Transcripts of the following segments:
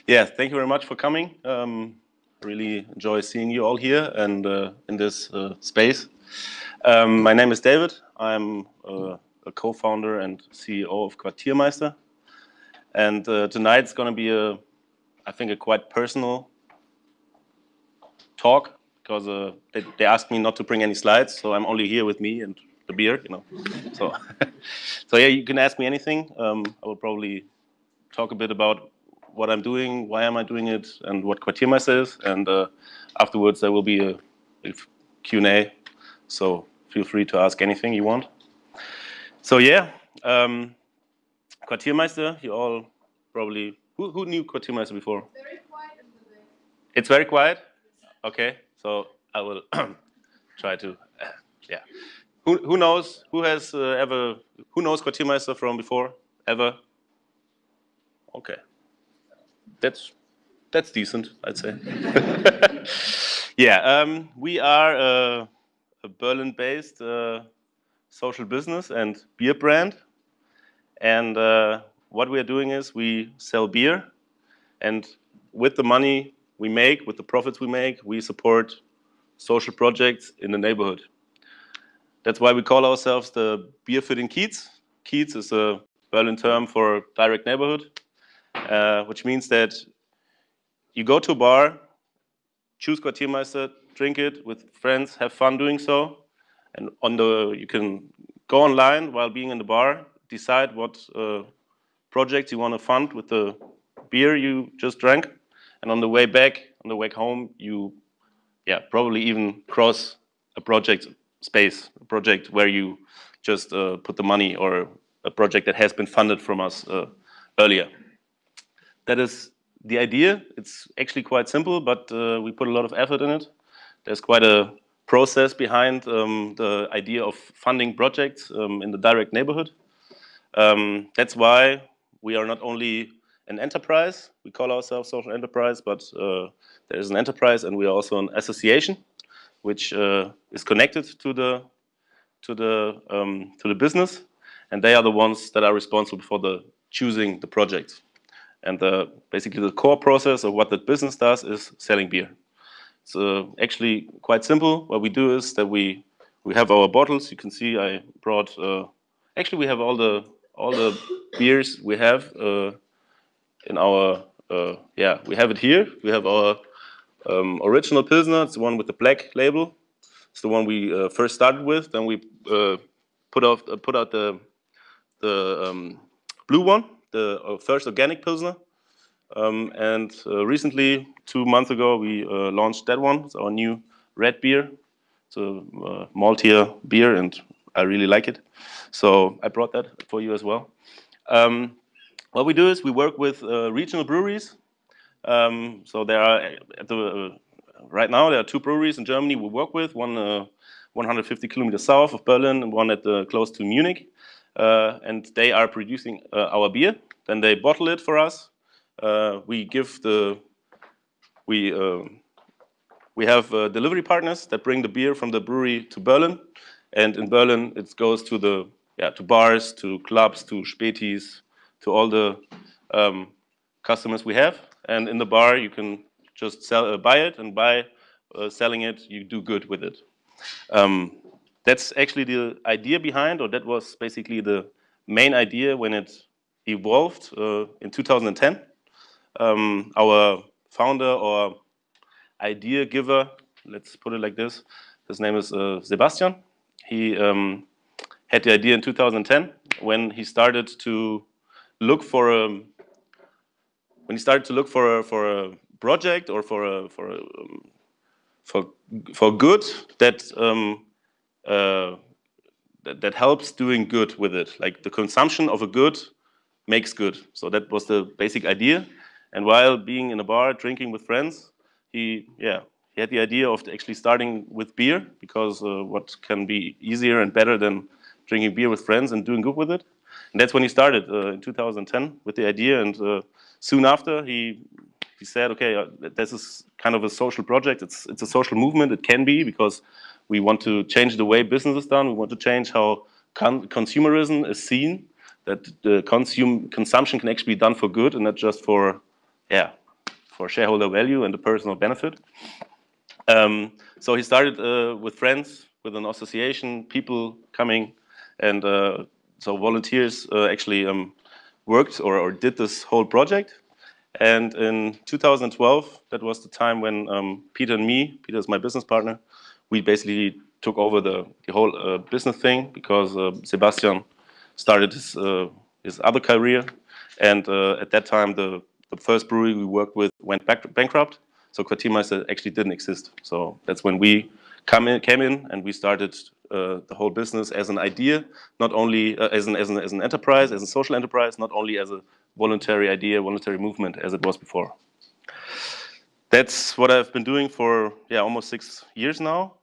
Yeah, thank you very much for coming. Really enjoy seeing you all here and in this space. My name is David. I'm a co-founder and CEO of Quartiermeister. And tonight's going to be I think, a quite personal talk because they asked me not to bring any slides, so I'm only here with me and the beer, you know. So, so yeah, you can ask me anything. I will probably talk a bit about what I'm doing, why am I doing it, and what Quartiermeister is. And afterwards, there will be a Q&A, so feel free to ask anything you want. So yeah, Quartiermeister, you all probably, who knew Quartiermeister before? Very quiet in the day. It's very quiet? Okay, so I will try to, yeah. Who knows, who knows Quartiermeister from before, ever? Okay. That's decent, I'd say. Yeah, we are a Berlin-based social business and beer brand. And what we are doing is we sell beer. And with the money we make, with the profits we make, we support social projects in the neighborhood. That's why we call ourselves the Beer für den Kiez. Kiez is a Berlin term for direct neighborhood, which means that you go to a bar, choose Quartiermeister, drink it with friends, have fun doing so, and you can go online while being in the bar, decide what projects you want to fund with the beer you just drank, and on the way back, on the way home, you probably even cross a project space, a project where you just put the money, or a project that has been funded from us earlier. That is the idea. It's actually quite simple, but we put a lot of effort in it. There's quite a process behind the idea of funding projects in the direct neighborhood. That's why we are not only an enterprise, we call ourselves social enterprise, but there is an enterprise and we are also an association, which is connected to the business, and they are the ones that are responsible for choosing the projects. And basically the core process of what the business does is selling beer. It's actually quite simple. What we do is that we have our bottles. You can see I brought. Actually, we have all the beers we have in our. We have it here. We have our original Pilsner. It's the one with the black label. It's the one we first started with. Then we put out the blue one, the first organic Pilsner. And recently, 2 months ago, we launched that one. It's our new red beer. It's a maltier beer, and I really like it. So I brought that for you as well. What we do is we work with regional breweries. So there are, right now, there are 2 breweries in Germany we work with, one 150 kilometers south of Berlin and one close to Munich. And they are producing our beer. Then they bottle it for us. We have delivery partners that bring the beer from the brewery to Berlin, and in Berlin it goes to to bars, to clubs, to Spätis, to all the customers we have. And in the bar you can just buy it, and by selling it you do good with it. That's actually the idea behind, or that was basically the main idea when it evolved in 2010. Our founder or idea giver, let's put it like this, his name is Sebastian. He had the idea in 2010 when he started to look for a project or for good that helps doing good with it. Like the consumption of a good makes good. So that was the basic idea. And while being in a bar drinking with friends, he had the idea of actually starting with beer, because what can be easier and better than drinking beer with friends and doing good with it? And that's when he started in 2010 with the idea. And soon after, he said, okay, this is kind of a social project. It's a social movement. It can be, because we want to change the way business is done. We want to change how consumerism is seen, that the consumption can actually be done for good and not just for for shareholder value and the personal benefit. So he started with friends, with an association, people coming, and so volunteers actually worked or did this whole project. And in 2012, that was the time when Peter and me, Peter is my business partner, we basically took over the whole business thing because Sebastian started his other career. And at that time, the first brewery we worked with went bankrupt. So Quartiermeister actually didn't exist. So that's when we came in and we started the whole business as an idea, not only as an enterprise, as a social enterprise, not only as a voluntary idea, voluntary movement as it was before. That's what I've been doing for almost 6 years now.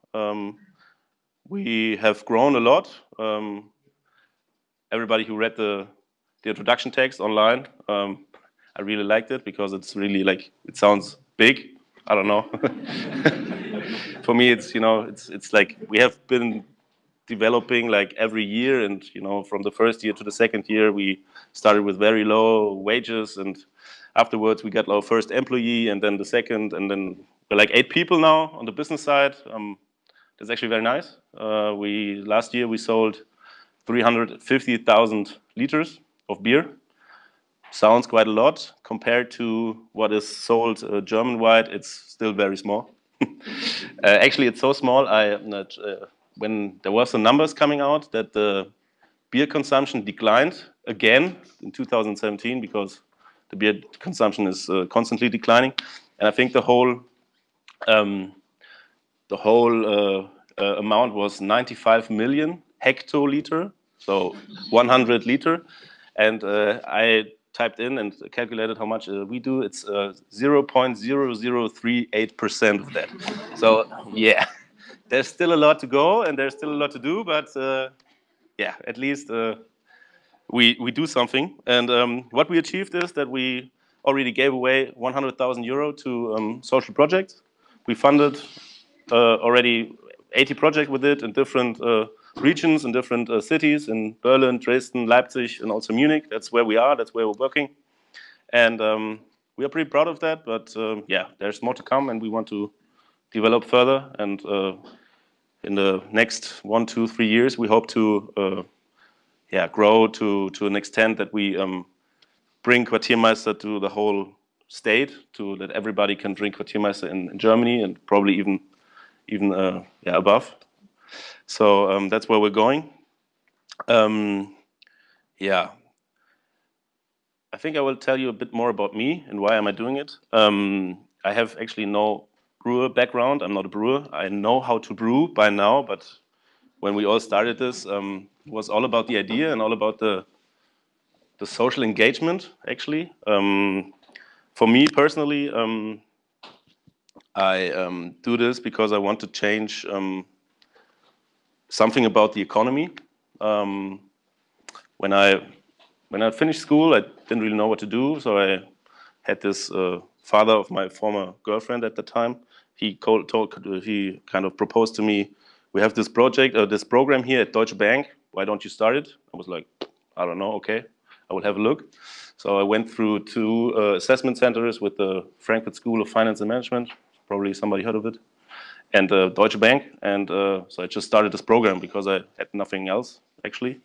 We have grown a lot. Everybody who read the introduction text online, I really liked it because it's really like, it sounds big. I don't know. For me, it's it's like we have been developing like every year, and from the first year to the second year, we started with very low wages, and afterwards we got our first employee, and then the second, and then we're like 8 people now on the business side. That's actually very nice. Last year we sold 350,000 liters of beer. Sounds quite a lot compared to what is sold German-wide. It's still very small. Actually, it's so small. When there was some numbers coming out that the beer consumption declined again in 2017 because the beer consumption is constantly declining, and I think the whole amount was 95 million hectoliter, so 100 liter, and I typed in and calculated how much we do. It's 0.0038% of that. So yeah, there's still a lot to go and there's still a lot to do, but yeah, at least we do something. And what we achieved is that we already gave away 100,000 euro to social projects. We funded already 80 projects with it in different regions, in different cities, in Berlin, Dresden, Leipzig, and also Munich. That's where we are, that's where we're working. And we are pretty proud of that, but yeah, there's more to come, and we want to develop further. And in the next 1, 2, 3 years, we hope to grow to an extent that we bring Quartiermeister to the whole state, to that everybody can drink Quartiermeister in Germany, and probably even above. So that's where we're going. Yeah, I think I will tell you a bit more about me and why am I doing it. I have actually no brewer background. I'm not a brewer. I know how to brew by now, but when we all started this, it was all about the idea and all about the social engagement, actually. For me personally, I do this because I want to change something about the economy. When I finished school, I didn't really know what to do, so I had this father of my former girlfriend at the time. He kind of proposed to me, we have this project, this program here at Deutsche Bank. Why don't you start it? I was like, I don't know. Okay, I will have a look. So I went through 2 assessment centers with the Frankfurt School of Finance and Management. Probably somebody heard of it. And Deutsche Bank, and so I just started this program because I had nothing else, actually.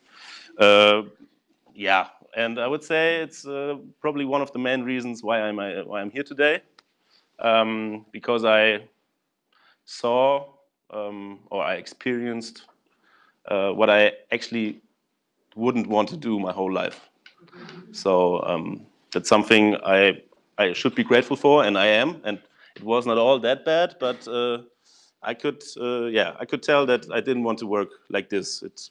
Yeah, and I would say it's probably one of the main reasons why I'm here today, because I saw or I experienced what I actually wouldn't want to do my whole life. So that's something I should be grateful for, and I am. And it was not all that bad, but I could tell that I didn't want to work like this. It's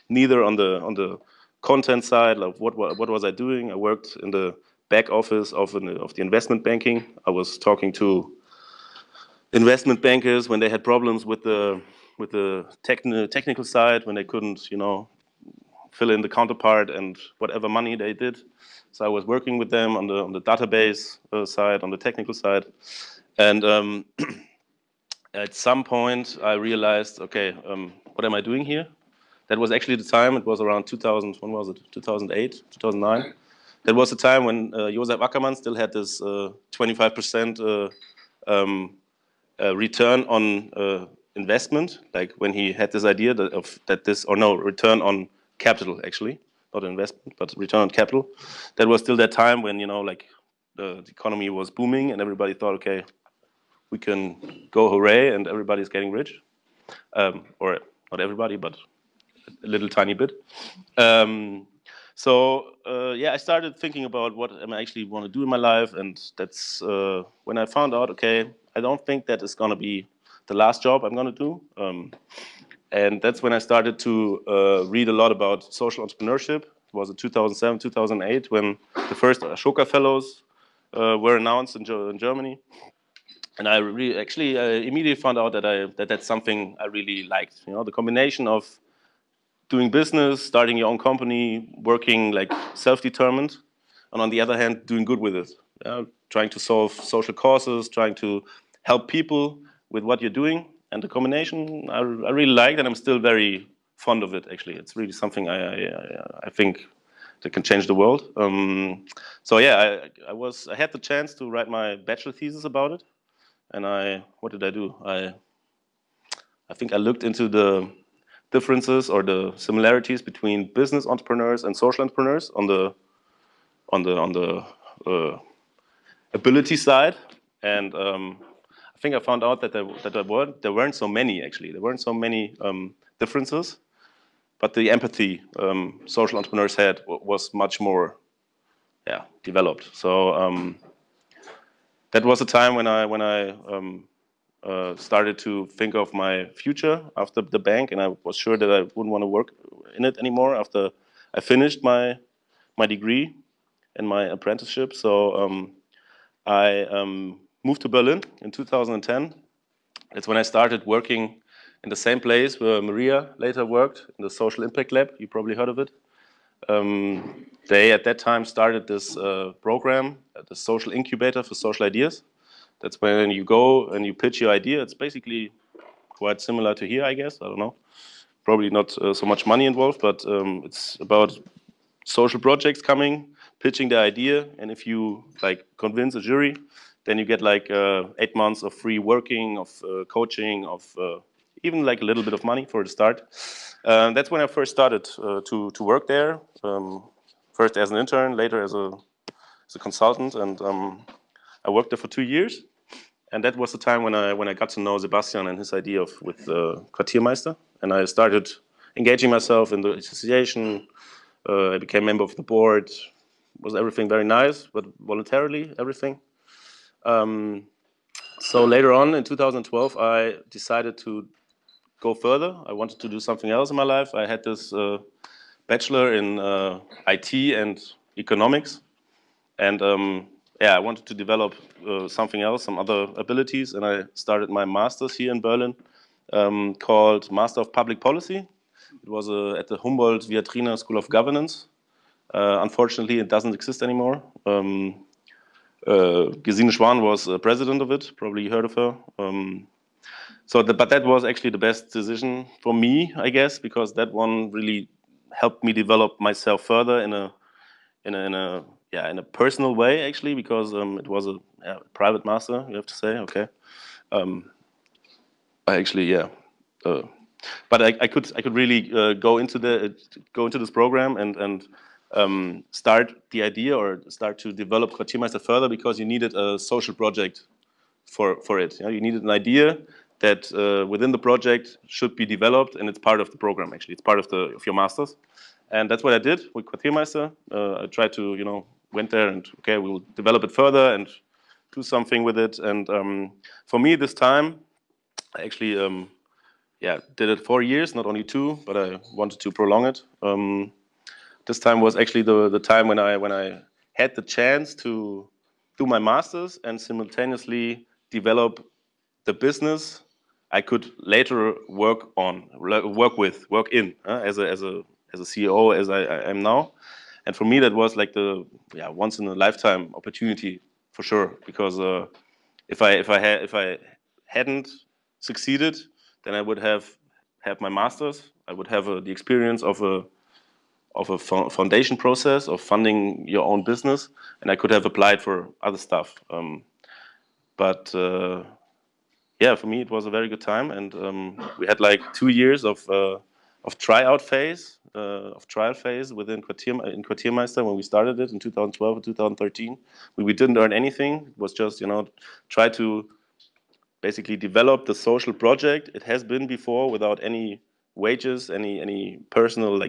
neither on the content side, like what was I doing? I worked in the back office of the investment banking. I was talking to investment bankers when they had problems with the technical side, when they couldn't, fill in the counterpart and whatever money they did. So I was working with them on the database side, on the technical side, and at some point I realized, okay, what am I doing here? That was actually the time. It was around 2000. When was it? 2008, 2009. that was the time when Josef Ackermann still had this 25% return on investment, like when he had this idea return on capital, actually, not investment, but return on capital. That was still that time when, like the economy was booming and everybody thought, okay, we can go hooray and everybody's getting rich. Or not everybody, but a little tiny bit. I started thinking about what I actually want to do in my life, and that's when I found out, okay, I don't think that is going to be the last job I'm going to do. And that's when I started to read a lot about social entrepreneurship. It was in 2007, 2008 when the first Ashoka Fellows were announced in Germany. And I immediately found out that that's something I really liked. The combination of doing business, starting your own company, working like self-determined, and on the other hand, doing good with it. Trying to solve social causes, trying to help people with what you're doing. And the combination I really liked, and I'm still very fond of it, actually. It's really something I think that can change the world. I had the chance to write my bachelor thesis about it. And what did I do? I think I looked into the differences or the similarities between business entrepreneurs and social entrepreneurs on the ability side, and I think I found out that there weren't so many, actually. There weren't so many differences, but the empathy social entrepreneurs had was much more developed. So that was a time when I started to think of my future after the bank, and I was sure that I wouldn't want to work in it anymore after I finished my degree and my apprenticeship. So I moved to Berlin in 2010. That's when I started working in the same place where Maria later worked, in the Social Impact Lab. You probably heard of it. They, at that time, started this program, the Social Incubator for Social Ideas. That's when you go and you pitch your idea. It's basically quite similar to here, I guess. I don't know. Probably not so much money involved, but it's about social projects coming, pitching the idea, and if you like convince a jury, then you get like 8 months of free working, of coaching, of even like a little bit of money for the start. That's when I first started to work there. First as an intern, later as a consultant, and I worked there for 2 years. And that was the time when I got to know Sebastian and his idea with Quartiermeister, and I started engaging myself in the association. I became member of the board. Was everything very nice, but voluntarily everything. So later on in 2012, I decided to go further. I wanted to do something else in my life. I had this bachelor in IT and economics, and I wanted to develop something else, some other abilities, and I started my master's here in Berlin called Master of Public Policy. It was at the Humboldt-Viatrina School of Governance. Unfortunately, it doesn't exist anymore. Gesine Schwan was president of it. Probably you heard of her. But that was actually the best decision for me, I guess, because that one really helped me develop myself further in a personal way, actually, because it was a private master. You have to say, okay. But I could really go into this program and start the idea or start to develop Quartiermeister further, because you needed a social project for it. You needed an idea that within the project should be developed, and it's part of the program. Actually, it's part of your masters, and that's what I did with Quartiermeister. I tried to went there and okay, we'll develop it further and do something with it. And for me this time, I actually did it 4 years, not only 2, but I wanted to prolong it. This time was actually the time when I had the chance to do my masters and simultaneously develop the business I could later work in as a CEO as I am now. And for me, that was like the once in a lifetime opportunity for sure. Because if I hadn't succeeded, then I would have my masters. I would have the experience of of a foundation process of funding your own business, and I could have applied for other stuff. But yeah, for me it was a very good time, and we had like 2 years of trial phase within Quartiermeister when we started it in 2012 and 2013. We didn't earn anything. It was just try to basically develop the social project. It has been before without any wages, any personal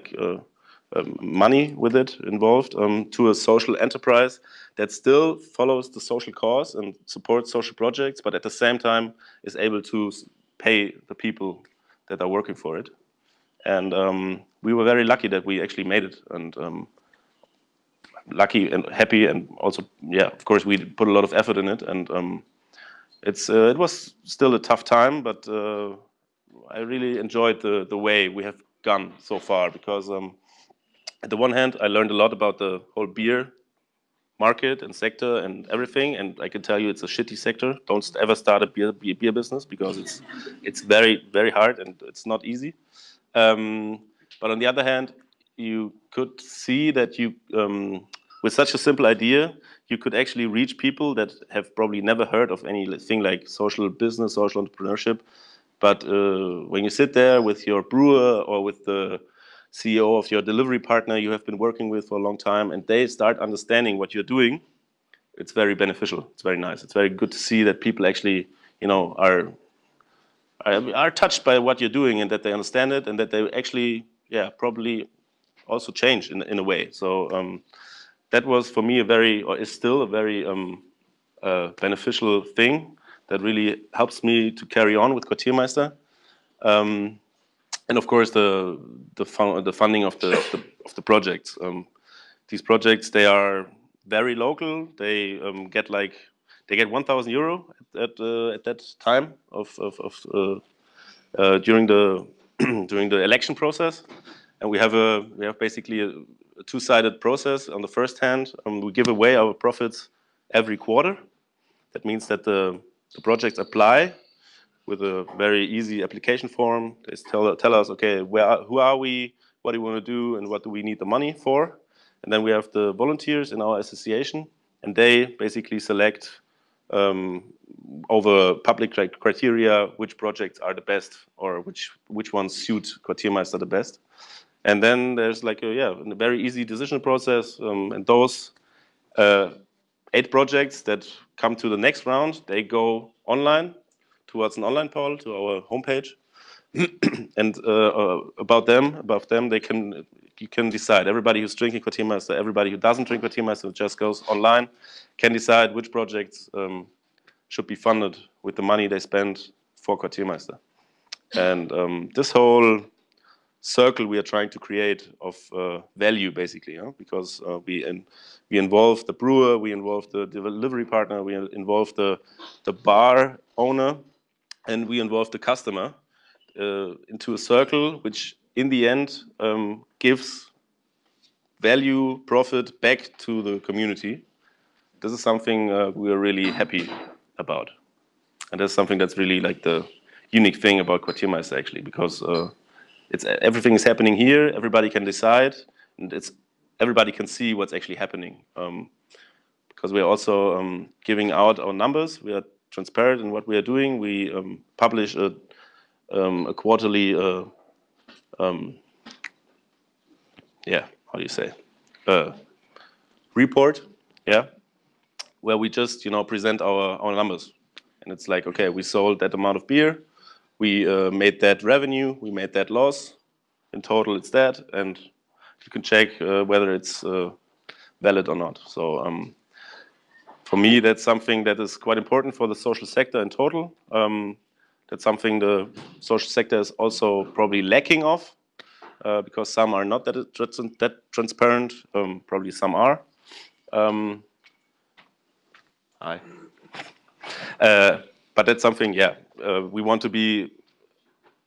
money with it involved, to a social enterprise that still follows the social cause and supports social projects, but at the same time is able to pay the people that are working for it. And we were very lucky that we actually made it, and lucky and happy, and also, yeah, of course, we put a lot of effort in it, and it was still a tough time, but I really enjoyed the way we have gone so far, because at the one hand, I learned a lot about the whole beer market and sector and everything, and I can tell you it's a shitty sector. Don't ever start a beer business, because it's very, very hard and it's not easy. But on the other hand, you could see that you, with such a simple idea, you could actually reach people that have probably never heard of anything like social business, social entrepreneurship. But when you sit there with your brewer or with the CEO of your delivery partner you have been working with for a long time, and they start understanding what you're doing, it's very beneficial. It's very nice. It's very good to see that people actually, are touched by what you're doing, and that they understand it, and that they actually, yeah, probably also change in a way. So that was for me is still a very beneficial thing that really helps me to carry on with Quartiermeister. And of course, the funding of the projects. These projects, they are very local. They get 1,000 euro at that time during the election process, and we have basically a two-sided process. On the first hand, we give away our profits every quarter. That means that the projects apply with a very easy application form. They tell us, okay, who are we, what do we want to do, and what do we need the money for? And then we have the volunteers in our association, and they basically select over public criteria which projects are the best, or which ones suit Quartiermeister the best. And then there's a very easy decision process, and those 8 projects that come to the next round, they go online towards an online poll to our homepage, and above them, you can decide. Everybody who's drinking Quartiermeister, everybody who doesn't drink Quartiermeister, just goes online, can decide which projects should be funded with the money they spend for Quartiermeister. And this whole circle we are trying to create of value, basically, because we involve the brewer, we involve the delivery partner, we involve the bar owner, and we involve the customer into a circle which in the end gives value, profit back to the community. This is something we are really happy about, and that's something that's really like the unique thing about Quartiermeister, actually, because everything is happening here. Everybody can decide, and everybody can see what's actually happening. Because we are also giving out our numbers. We are transparent in what we are doing. We publish a quarterly, report, where we just present our numbers, and it's like, okay, we sold that amount of beer, we made that revenue, we made that loss. In total, it's that, and you can check whether it's valid or not. So for me, that's something that is quite important for the social sector in total. That's something the social sector is also probably lacking of, because some are not that transparent. Probably some are. But that's something, we want to be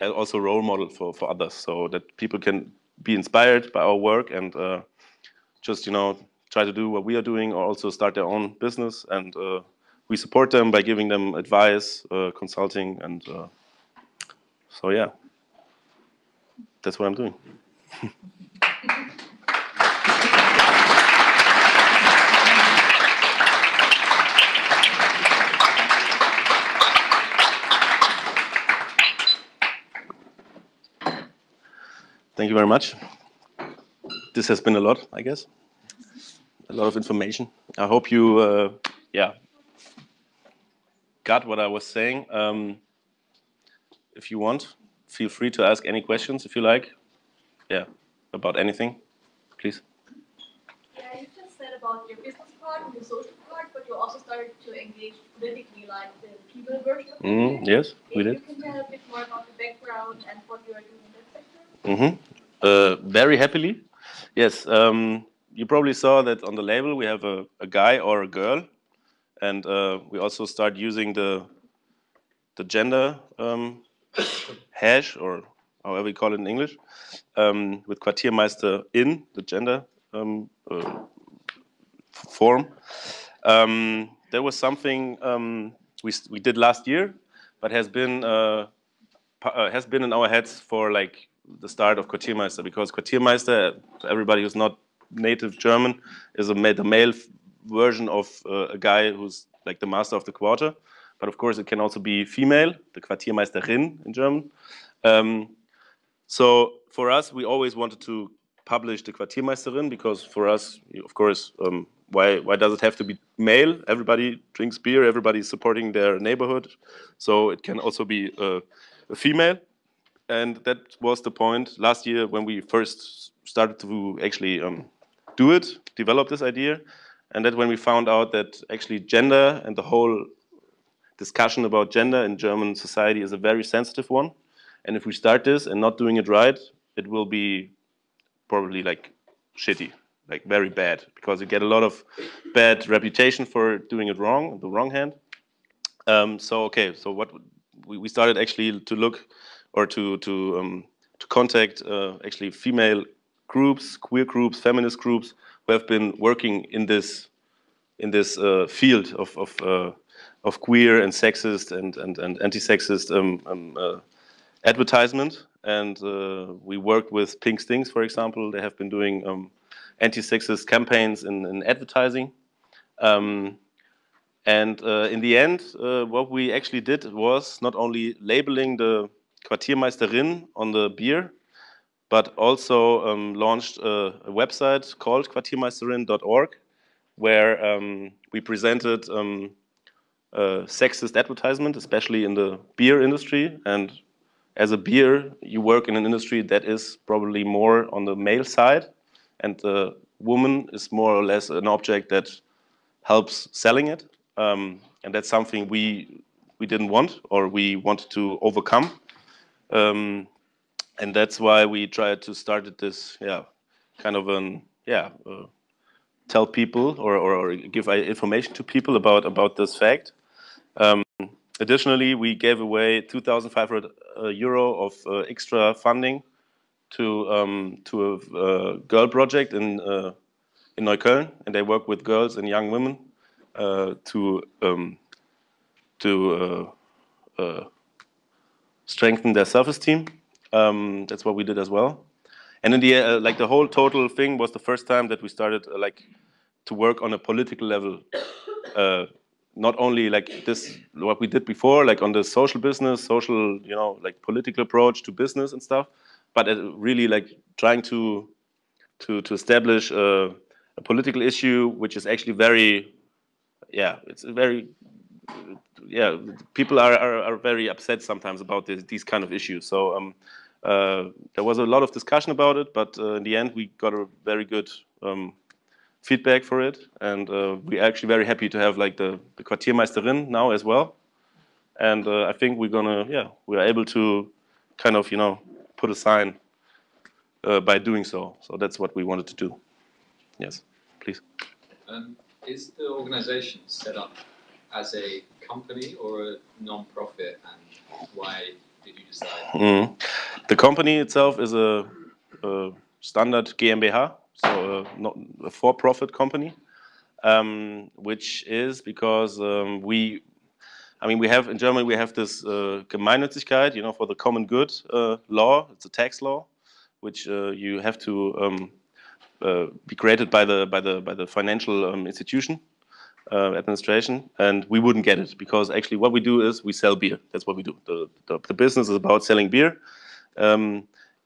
also a role model for others, so that people can be inspired by our work and just try to do what we are doing, or also start their own business. And we support them by giving them advice, consulting, and so yeah, that's what I'm doing. Thank you very much. This has been a lot, I guess. A lot of information. I hope you, yeah, got what I was saying. If you want, feel free to ask any questions if you like. Yeah, about anything, please. Yeah, you just said about your business part and your social part, but you also started to engage politically, like the female version of it. Yes, we did. You can tell a bit more about the background and what you are doing in that sector? Very happily. Yes, you probably saw that on the label we have a guy or a girl, and we also start using the gender hash, or however you call it in English, with Quartiermeister in the gender form. There was something we did last year, but has been in our heads for like the start of Quartiermeister, because Quartiermeister, for everybody who's not native German, is the male version of a guy who's like the master of the quarter. But of course, it can also be female, the Quartiermeisterin in German. So for us, we always wanted to publish the Quartiermeisterin, because for us, of course, why does it have to be male? Everybody drinks beer, everybody's supporting their neighborhood, so it can also be a female. And that was the point last year when we first started to actually develop this idea. And that when we found out that actually gender and the whole discussion about gender in German society is a very sensitive one. And if we start this and not doing it right, it will be probably like shitty, like very bad, because you get a lot of bad reputation for doing it wrong, the wrong hand. So what we started actually to look, or to contact actually female groups, queer groups, feminist groups who have been working in this field of queer and sexist and anti-sexist advertisement. And we worked with Pink Stings, for example. They have been doing anti-sexist campaigns in advertising. And in the end, what we actually did was not only labeling the Quartiermeisterin on the beer, but also launched a website called quartiermeisterin.org, where we presented sexist advertisement, especially in the beer industry. And as a beer, you work in an industry that is probably more on the male side, and the woman is more or less an object that helps selling it. And that's something we didn't want, or we wanted to overcome. And that's why we tried to start this, kind of tell people or give information to people about this fact. Additionally, we gave away 2,500 euro of extra funding to a girl project in Neukölln, and they work with girls and young women to strengthen their self-esteem. That's what we did as well. And in the like the whole total thing was the first time that we started to work on a political level. Not only like this, what we did before, like on the social business, like political approach to business and stuff, but really like trying to establish a political issue, which is actually very, it's a very, people are very upset sometimes about these kind of issues. So there was a lot of discussion about it, but in the end we got a very good feedback for it, and we're actually very happy to have like the Quartiermeisterin now as well. And I think we're able to kind of put a sign by doing so. So that's what we wanted to do. Yes, please. Is the organization set up as a company or a non-profit, and why did you decide? The company itself is a standard GmbH, so not a for-profit company, which is because we have in Germany, we have this Gemeinnützigkeit, for the common good law. It's a tax law, which you have to be created by the financial institution administration, and we wouldn't get it, because actually what we do is we sell beer. That's what we do. The business is about selling beer.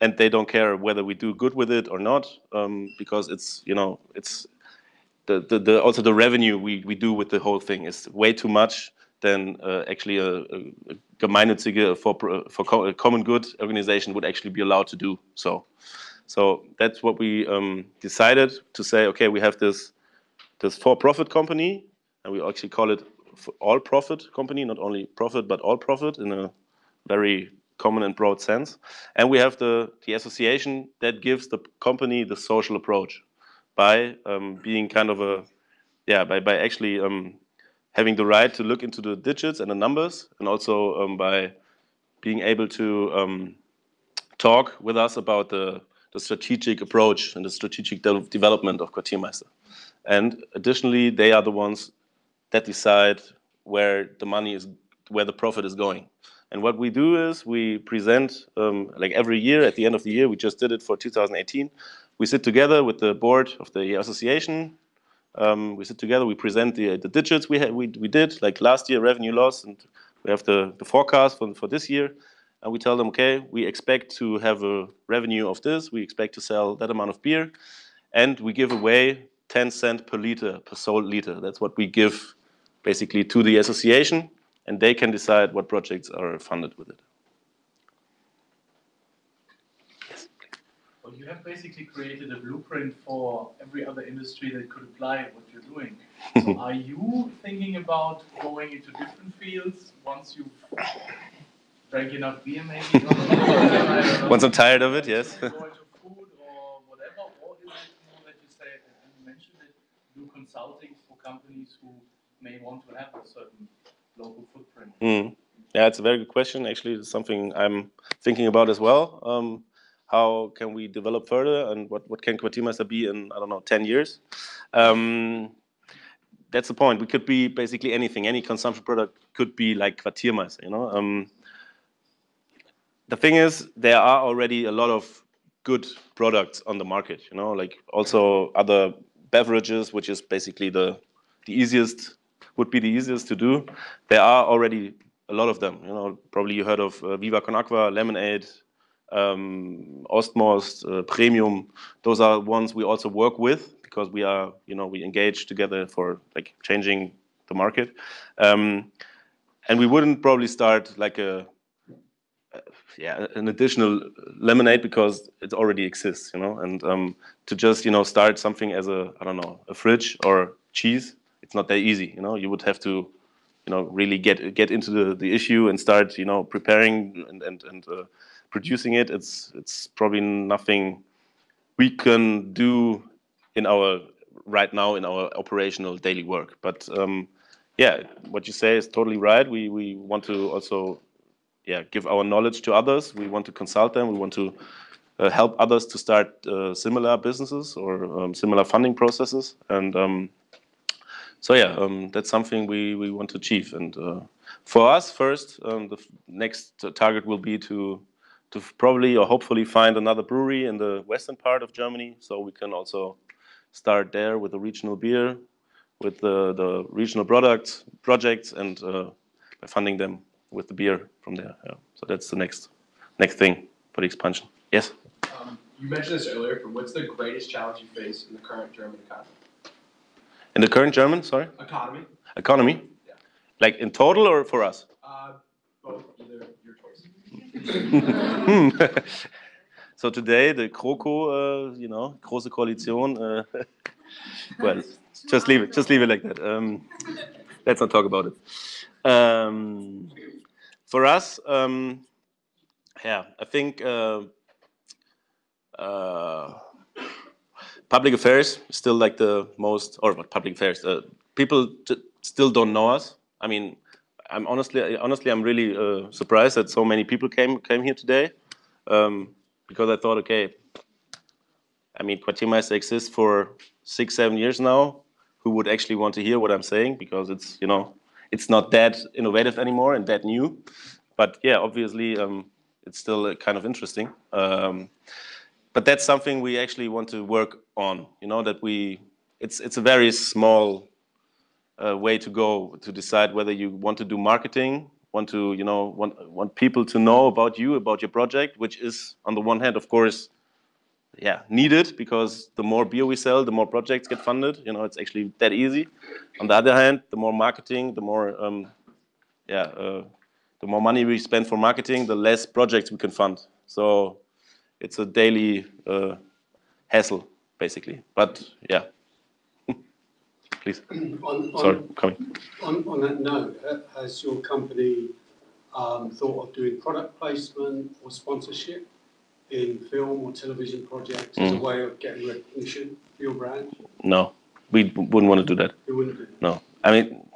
and they don't care whether we do good with it or not, because it's, you know, it's also the revenue we do with the whole thing is way too much than actually a gemeinnützige for common good organization would actually be allowed to do. So that's what we decided to say. Okay, we have this for-profit company, and we actually call it all-profit company, not only profit but all-profit in a very common and broad sense. And we have the association that gives the company the social approach by being kind of a, yeah, by actually having the right to look into the digits and the numbers, and also by being able to talk with us about the strategic approach and the strategic development of Quartiermeister. And additionally, they are the ones that decide where the money is, where the profit is going. And what we do is we present, like every year, at the end of the year, we just did it for 2018. We sit together with the board of the association. We sit together, we present the digits we did, like last year, revenue loss, and we have the forecast for this year. And we tell them, okay, we expect to have a revenue of this, we expect to sell that amount of beer, and we give away 10 cents per liter, per sold liter. That's what we give basically to the association, and they can decide what projects are funded with it. Yes. Well, you have basically created a blueprint for every other industry that could apply what you're doing. So are you thinking about going into different fields once you've drank enough beer, maybe? Once I'm tired of it, yes. Go into food or whatever, or is it more that you say, and you mentioned it, do consulting for companies who may want to have a certain local footprint? Yeah, it's a very good question. Actually, it's something I'm thinking about as well. How can we develop further, and what can Quartiermeister be in, I don't know, 10 years? That's the point. We could be basically anything. Any consumption product could be like Quartiermeister, you know? The thing is, there are already a lot of good products on the market, you know, like also other beverages, which is basically the easiest, would be the easiest to do. There are already a lot of them, you know. Probably you heard of Viva Con Aqua, Lemonade, Ostmost, Premium. Those are ones we also work with because we are, you know, we engage together for like changing the market. And we wouldn't probably start like an additional lemonade because it already exists, you know. And to just, you know, start something as a, I don't know, a fridge or cheese, it's not that easy, you know. You would have to, you know, really get into the issue and start, you know, preparing and producing it. It's probably nothing we can do in our right now in our operational daily work. But yeah, what you say is totally right. We want to also give our knowledge to others. We want to consult them. We want to help others to start similar businesses or similar funding processes. And so that's something we want to achieve. And for us, first, the next target will be to probably or hopefully find another brewery in the western part of Germany, so we can also start there with the regional beer, with the regional projects, and by funding them with the beer from there. Yeah. So that's the next thing for the expansion. Yes? You mentioned this earlier, but what's the greatest challenge you face in the current German economy? In the current German, sorry? Economy. Economy? Yeah. Like in total or for us? Both, either your choice. So today, the GroKo, you know, Große Koalition, well, just leave it like that. Let's not talk about it. For us, I think public affairs is still like the most, or what public affairs? People still don't know us. I mean, I'm honestly, I'm really surprised that so many people came here today, because I thought, okay, I mean, Quartiermeister exists for 6-7 years now. Who would actually want to hear what I'm saying? Because it's, you know, it's not that innovative anymore and that new. But yeah, obviously, it's still kind of interesting. But that's something we actually want to work on. You know, that it's a very small way to go to decide whether you want to do marketing want to, you know, want people to know about you, about your project, which is on the one hand, of course, yeah, needed, because the more beer we sell, the more projects get funded. You know, it's actually that easy. On the other hand, the more marketing, the more the more money we spend for marketing, the less projects we can fund. So it's a daily hassle, basically. But yeah, please. Sorry, coming. On that note, has your company thought of doing product placement or sponsorship in film or television projects as a way of getting recognition for your brand? No, we wouldn't want to do that. You wouldn't do that? No, I mean,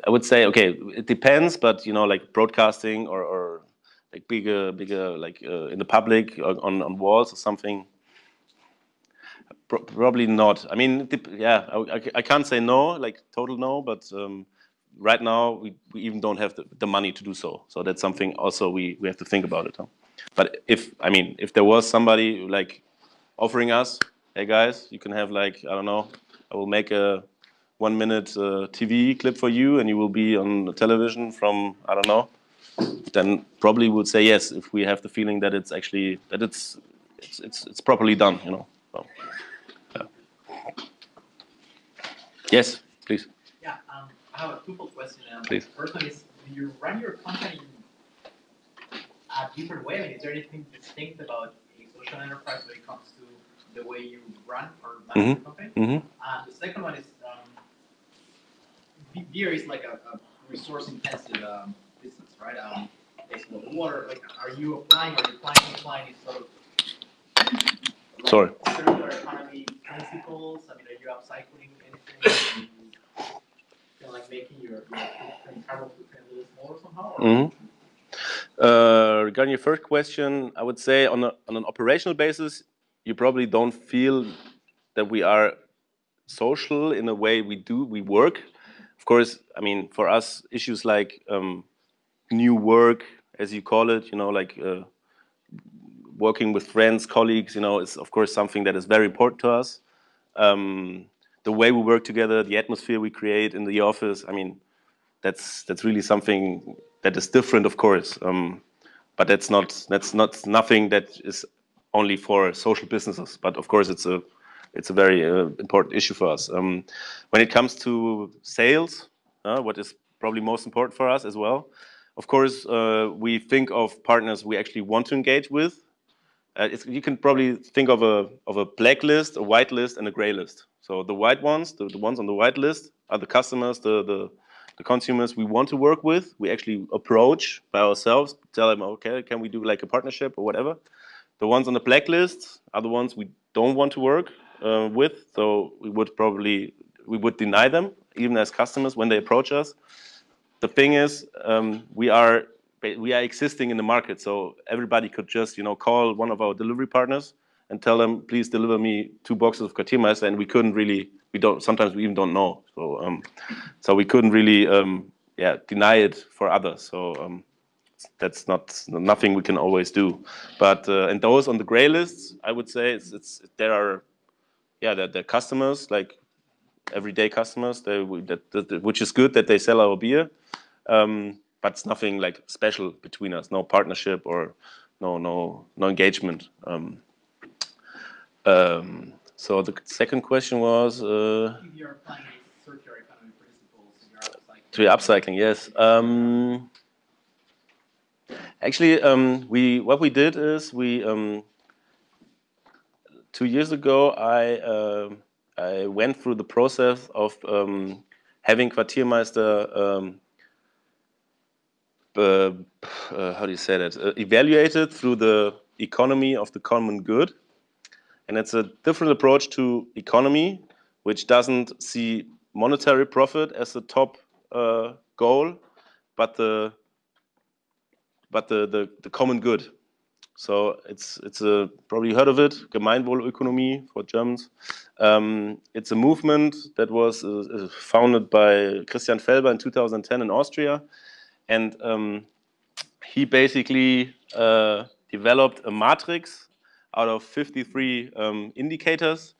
I would say, okay, it depends, but you know, like broadcasting or like bigger like in the public on walls or something. Probably not. I mean, yeah, I can't say no, like total no, but right now we even don't have the money to do so. So that's something also we have to think about it. Huh? But if there was somebody like offering us, hey guys, you can have like, I don't know, I will make a 1 minute TV clip for you and you will be on the television from, I don't know, then probably would say yes if we have the feeling that it's actually, that it's properly done, you know. So, yeah. Yes, please. Yeah, I have a twofold question. Please. First one is, do you run your company a different way? I mean, is there anything distinct about a social enterprise when it comes to the way you run or manage your company? The second one is, beer is like a resource-intensive business, right? Based on water, like, are you applying these sort of circular economy principles? I mean, are you upcycling anything? You know, like making your carbon footprint a little smaller somehow? Regarding your first question, I would say on an operational basis, you probably don't feel that we are social in the way we work. Of course, I mean, for us, issues like new work, as you call it, you know, like working with friends, colleagues, you know, is of course something that is very important to us. The way we work together, the atmosphere we create in the office, I mean, that's really something that is different, of course. But that's not nothing that is only for social businesses. But of course, it's a very important issue for us. When it comes to sales, what is probably most important for us as well, of course, we think of partners we actually want to engage with. You can probably think of a black list, a white list, and a gray list. So the white ones, the ones on the white list, are the customers, the consumers we want to work with. We actually approach by ourselves, tell them, okay, can we do like a partnership or whatever. The ones on the black list are the ones we don't want to work with. So we would deny them, even as customers, when they approach us. The thing is, we are existing in the market, so everybody could just, you know, call one of our delivery partners and tell them, please deliver me 2 boxes of Quartiermeister, and we couldn't really, sometimes we even don't know. So, so we couldn't really, deny it for others. So that's nothing we can always do. But and those on the gray lists, I would say they're customers, like everyday customers, which is good that they sell our beer. But it's nothing like special between us, no partnership or no engagement. So the second question was If you're applying circular economy principles in your upcycling. to upcycling, yes. Actually, what we did is 2 years ago I went through the process of having Quartiermeister. How do you say that? Evaluated through the economy of the common good. And it's a different approach to economy, which doesn't see monetary profit as the top goal, but the common good. So it's probably heard of it, Gemeinwohlökonomie for Germans. It's a movement that was founded by Christian Felber in 2010 in Austria. And he basically developed a matrix out of 53 indicators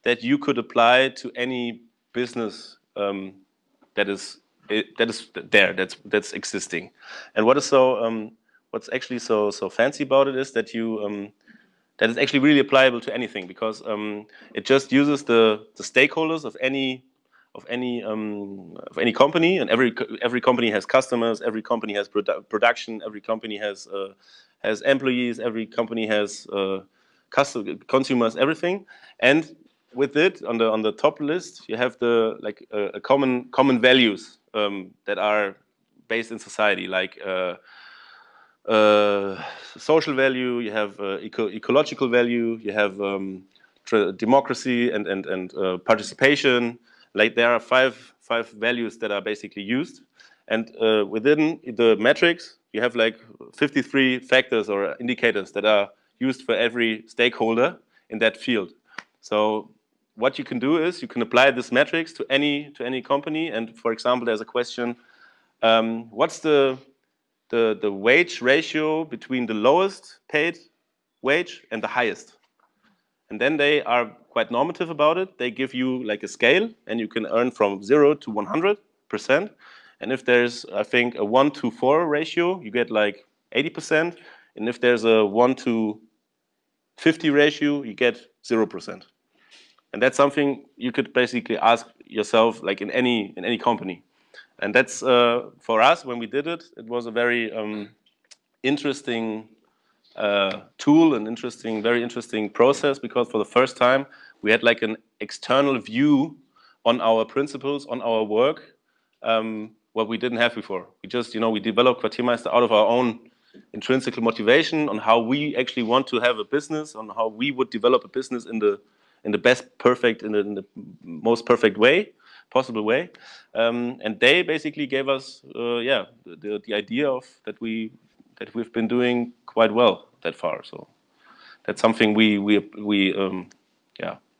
that you could apply to any business that is that is there. That's existing. And what is so what's actually so fancy about it is that you that is actually really applicable to anything, because it just uses the stakeholders of any company, and every company has customers, every company has production, every company has employees, every company has consumers, everything. And with it on the top list, you have the common values that are based in society, like social value, you have ecological value, you have democracy and participation. Like there are five values that are basically used, and within the metrics you have like 53 factors or indicators that are used for every stakeholder in that field. So what you can do is you can apply this metrics to any company, and for example, there's a question: what's the wage ratio between the lowest paid wage and the highest? And then they are quite normative about it. They give you like a scale, and you can earn from 0 to 100%. And if there's, I think, a 1 to 4 ratio, you get like 80%. And if there's a 1 to 50 ratio, you get 0%. And that's something you could basically ask yourself, like in any company. And that's for us, when we did it, it was a very interesting tool, an very interesting process, because for the first time we had like an external view on our principles, on our work, what we didn't have before. We just, we developed Quartiermeister out of our own intrinsic motivation on how we actually want to have a business, on how we would develop a business in the in the most perfect way, possible way. And they basically gave us, the idea of that we've been doing quite well that far. So that's something we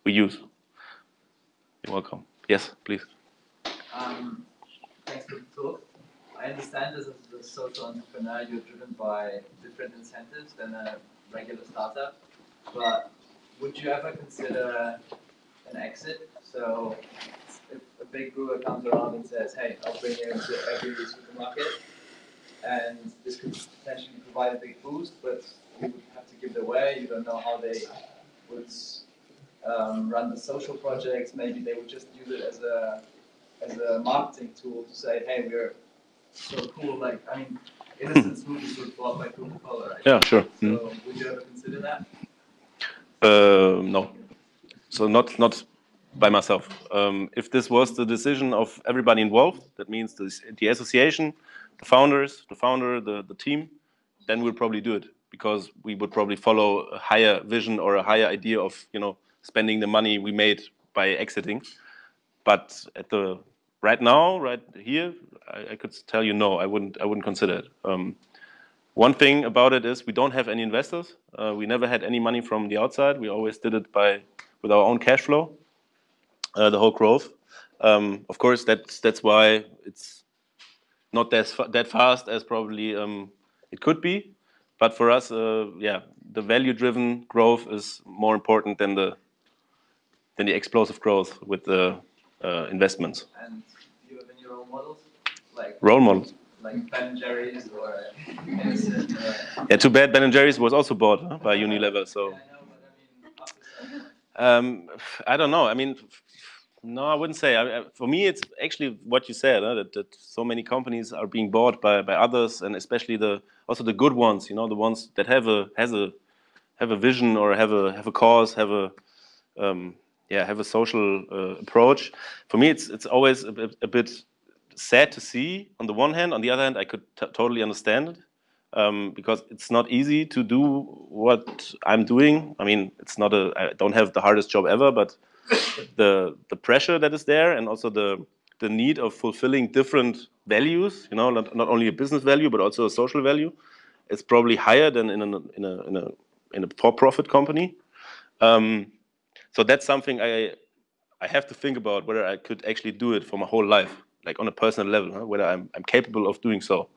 use. You're welcome. Yes, please. Thanks for the talk. I understand as a social entrepreneur, you're driven by different incentives than a regular startup. But would you ever consider an exit? So if a big brewer comes around and says, "Hey, I'll bring you into every supermarket," and this could potentially provide a big boost, but you would have to give it away. You don't know how they would run the social projects. Maybe they would just use it as a marketing tool to say, "Hey, we're so cool." Like, I mean, innocent smoothies were bought by Coca-Cola, right? Yeah, sure. So would you ever consider that? No. So not by myself. If this was the decision of everybody involved, that means the association, the founders, the team, then we'll probably do it, because we would probably follow a higher vision or a higher idea of spending the money we made by exiting. But right now, right here, I could tell you no, I wouldn't consider it. One thing about it is we don't have any investors. We never had any money from the outside. We always did it with our own cash flow, the whole growth. Of course, that's why it's not that fast as probably it could be. But for us, the value-driven growth is more important than the explosive growth with the investments. And do you have any role models? Like Role models? Like Ben & Jerry's or Innocent? Yeah, too bad Ben & Jerry's was also bought by Unilever. So. Yeah, I know, but I mean, I don't know. I mean, no, I wouldn't say. For me, it's actually what you said, that so many companies are being bought by others, and especially also the good ones. The ones that have a vision, or have a cause, have a social approach. For me, it's always a bit sad to see. On the one hand, on the other hand, I could totally understand it. Because it's not easy to do what I'm doing. I mean, I don't have the hardest job ever, but the pressure that is there, and also the need of fulfilling different values, not only a business value but also a social value, is probably higher than in a for-profit company. So that's something I have to think about, whether I could actually do it for my whole life, like on a personal level, whether I'm capable of doing so.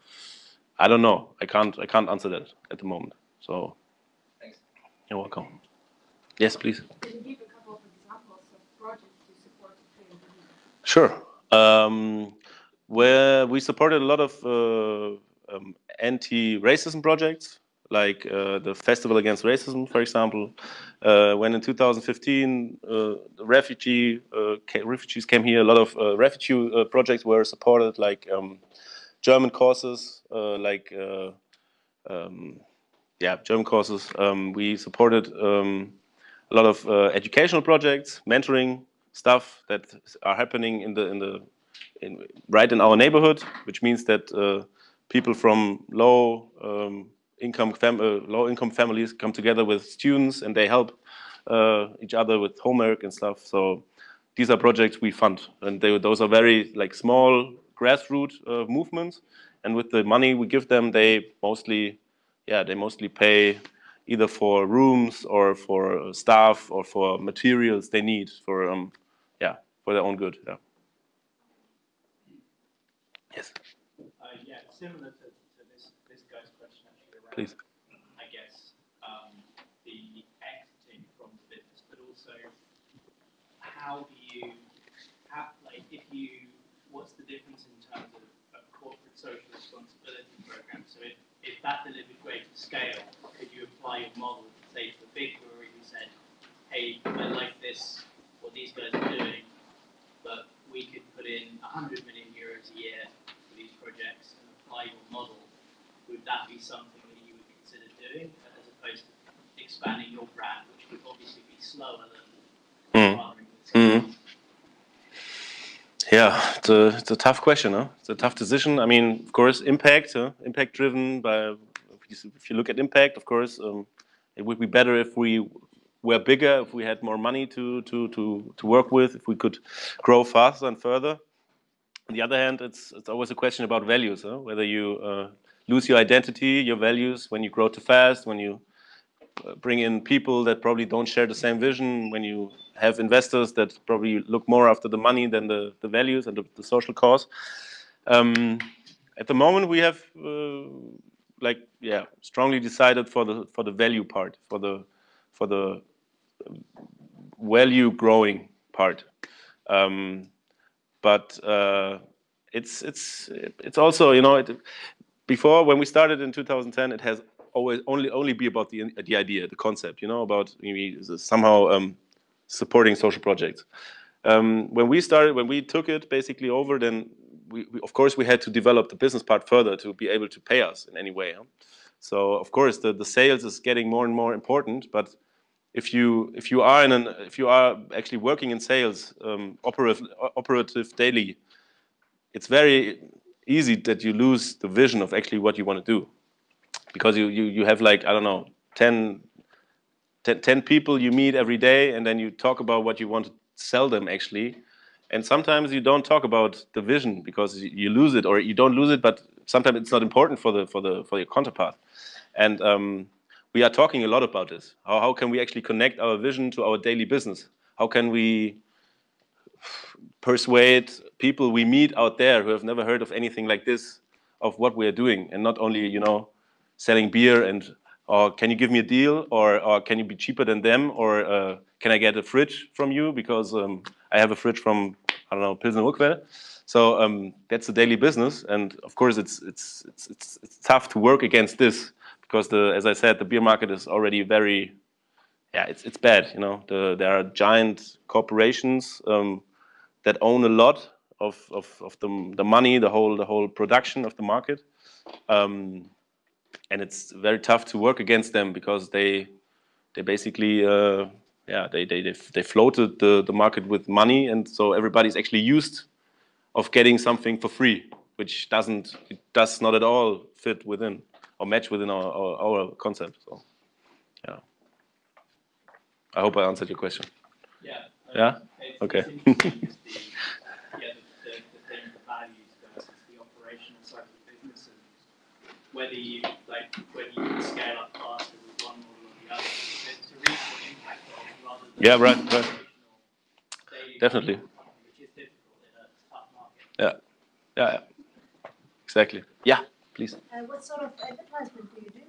I don't know. I can't answer that at the moment. So, thanks. You're welcome. Yes, please. Can you give a couple of examples of projects you support? Sure. where we supported a lot of anti-racism projects, like the Festival Against Racism, for example. When in 2015 refugees came here, a lot of refugee projects were supported, like German courses, German courses. We supported a lot of educational projects, mentoring stuff that are happening right in our neighborhood, which means that people from low income families come together with students and they help each other with homework and stuff. So these are projects we fund, and those are very like small grassroots movements. And with the money we give them, they mostly pay either for rooms or for staff or for materials they need for their own good. Yeah. Yes. Yeah, similar to this guy's question actually around, Please. I guess, the exiting from the business, but also what's the difference in terms of corporate social responsibility programs? So if that delivered greater scale, could you apply your model, say, to a big brewery who said, hey, I like this, what these guys are doing, but we could put in 100 million euros a year for these projects and apply your model? Would that be something that you would consider doing, as opposed to expanding your brand, which would obviously be slower than partnering with someone else? Yeah, it's a tough question. Huh? It's a tough decision. I mean, of course, impact driven by. If you look at impact, of course, it would be better if we were bigger, if we had more money to work with, if we could grow faster and further. On the other hand, it's always a question about values, huh? Whether you lose your identity, your values when you grow too fast, when you bring in people that probably don't share the same vision, when you have investors that probably look more after the money than the values and the social cause. At the moment, we have strongly decided for the value part, for the value growing part. But it's also, before, when we started in 2010, it has always only be about the idea, the concept, about maybe somehow supporting social projects. When we took it basically over, then we of course we had to develop the business part further to be able to pay us in any way. Huh? So of course the sales is getting more and more important, but if you are actually working in sales, operative daily, it's very easy that you lose the vision of actually what you want to do, because you have, like, I don't know, 10 people you meet every day, and then you talk about what you want to sell them actually, and sometimes you don't talk about the vision because you lose it, or you don't lose it, but sometimes it's not important for your counterpart. And we are talking a lot about this. How can we actually connect our vision to our daily business? How can we persuade people we meet out there who have never heard of anything like this, of what we are doing, and not only, selling beer and, or can you give me a deal, or can you be cheaper than them, or can I get a fridge from you because I have a fridge from, I don't know, Pilsner Urquell. So that's the daily business, and of course it's tough to work against this, because as I said, the beer market is already very, it's bad. There are giant corporations that own a lot of the money, the whole production of the market, and it's very tough to work against them, because they basically they floated the market with money, and so everybody's actually used of getting something for free, which does not at all fit within or match within our concept. So yeah, I hope I answered your question. Yeah. Yeah. Okay. It's interesting is the thing of values versus the operational side of the business, and whether you can scale up faster with one model or the other to reach your impact goals, rather than Right. daily Definitely. which is difficult in a tough market. Yeah. Exactly. Yeah. Please. What sort of advertisement do you do?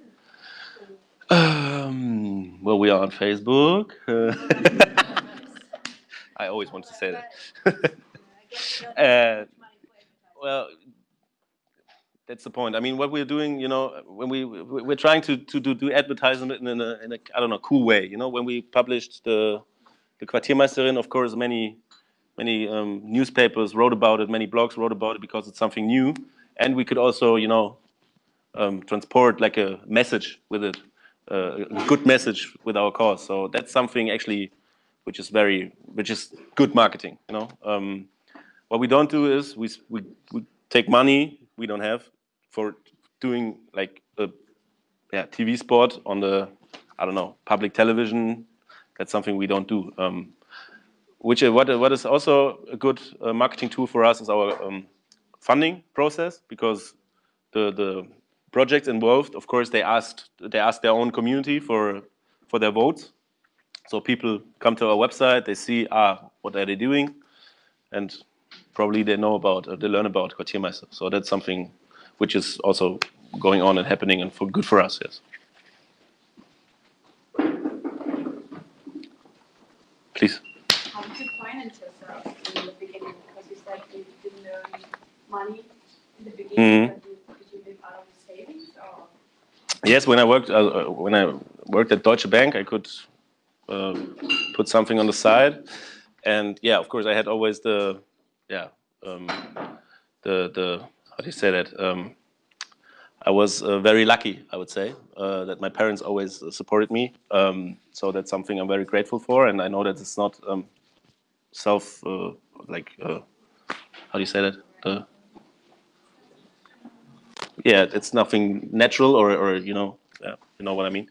Well, we are on Facebook. I always want to say that. well, that's the point. I mean, what we're doing, you know, when we're trying to do advertisement in a I don't know, cool way. You know, when we published the Quartiermeisterin, of course, many newspapers wrote about it, many blogs wrote about it because it's something new, and we could also, you know, transport like a message with it, a good message with our cause. So that's something actually which is good marketing. You know, what we don't do is we take money we don't have for doing like a TV spot on the, I don't know, public television. That's something we don't do. What is also a good marketing tool for us is our funding process, because the projects involved, of course, they asked their own community for their votes. So people come to our website, they see what are they doing, and probably they know about they learn about Quartiermeister. So that's something which is also going on and happening and good for us. Yes. Please. How did you finance yourself in the beginning? Because you said you didn't earn money in the beginning, but did you live out of savings or? Yes, when I worked at Deutsche Bank, I could put something on the side, and yeah, of course, I had always the how do you say that? I was very lucky, I would say, that my parents always supported me. So that's something I'm very grateful for, and I know that it's not how do you say that? It's nothing natural or you know what I mean.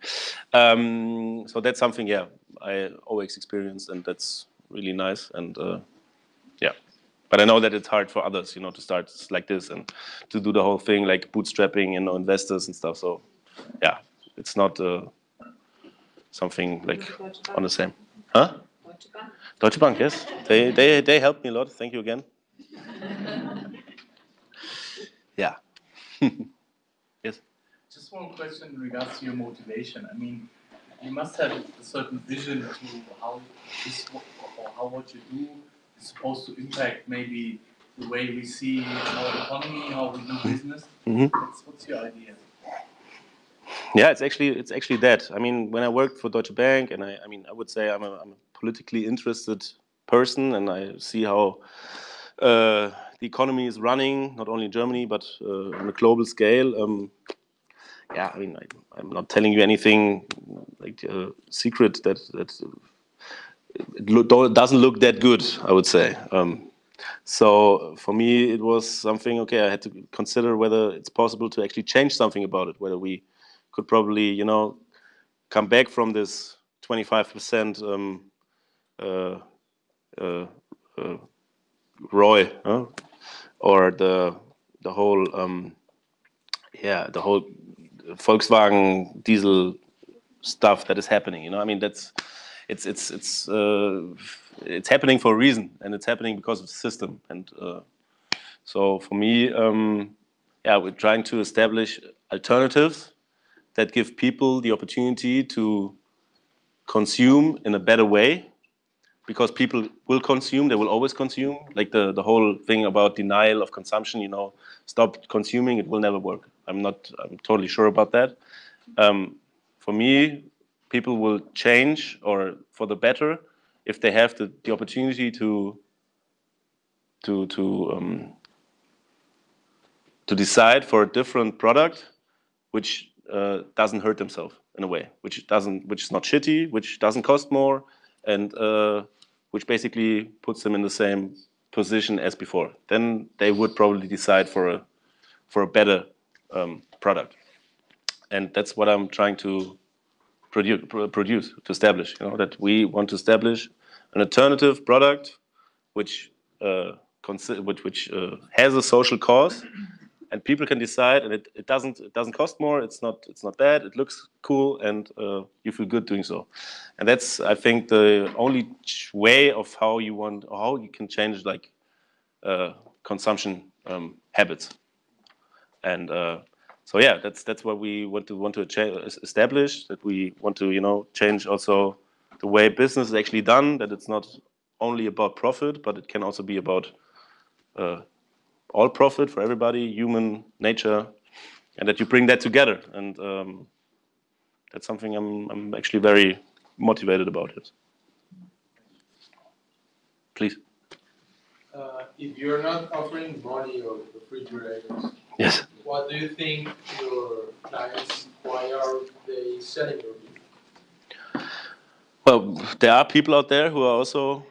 So that's something I always experienced, and that's really nice. And but I know that it's hard for others, you know, to start like this and to do the whole thing like bootstrapping, you know, investors and stuff. So yeah, it's not something like on the same. Huh? Deutsche Bank. Deutsche Bank, yes. They helped me a lot. Thank you again. Yeah. Yes. Just one question in regards to your motivation. I mean, you must have a certain vision to how what you do is supposed to impact maybe the way we see our economy, how we do business. What's your idea? Yeah, it's actually that. I mean, when I worked for Deutsche Bank, and I mean, I would say I'm a politically interested person, and I see how the economy is running, not only in Germany but on a global scale. Yeah, I mean, I'm not telling you anything like secret that it doesn't look that good, I would say. So for me, it was something. Okay, I had to consider whether it's possible to actually change something about it. Whether we could probably, you know, come back from this 25% ROI, or the whole the whole Volkswagen diesel stuff that is happening. You know, I mean, it's happening for a reason, and it's happening because of the system. And so for me, we're trying to establish alternatives that give people the opportunity to consume in a better way, because people will consume, they will always consume. Like the whole thing about denial of consumption, you know, stop consuming, it will never work. I'm totally sure about that. For me, people will change, or for the better, if they have the opportunity to decide for a different product, which doesn't hurt themselves in a way, which is not shitty, which doesn't cost more, and which basically puts them in the same position as before. Then they would probably decide for a better product, and that's what I'm trying to produce to establish. You know, that we want to establish an alternative product which has a social cause, and people can decide, and it doesn't cost more. It's not bad. It looks cool, and you feel good doing so. And that's, I think, the only way of how you can change like consumption habits. And so yeah, that's what we want to establish. That we want to, you know, change also the way business is actually done. That it's not only about profit, but it can also be about all profit for everybody, human nature, and that you bring that together. And that's something I'm actually very motivated about it. Please. If you're not offering money or refrigerators, Yes. what do you think your clients, why are they selling your beer? Well, there are people out there who are also,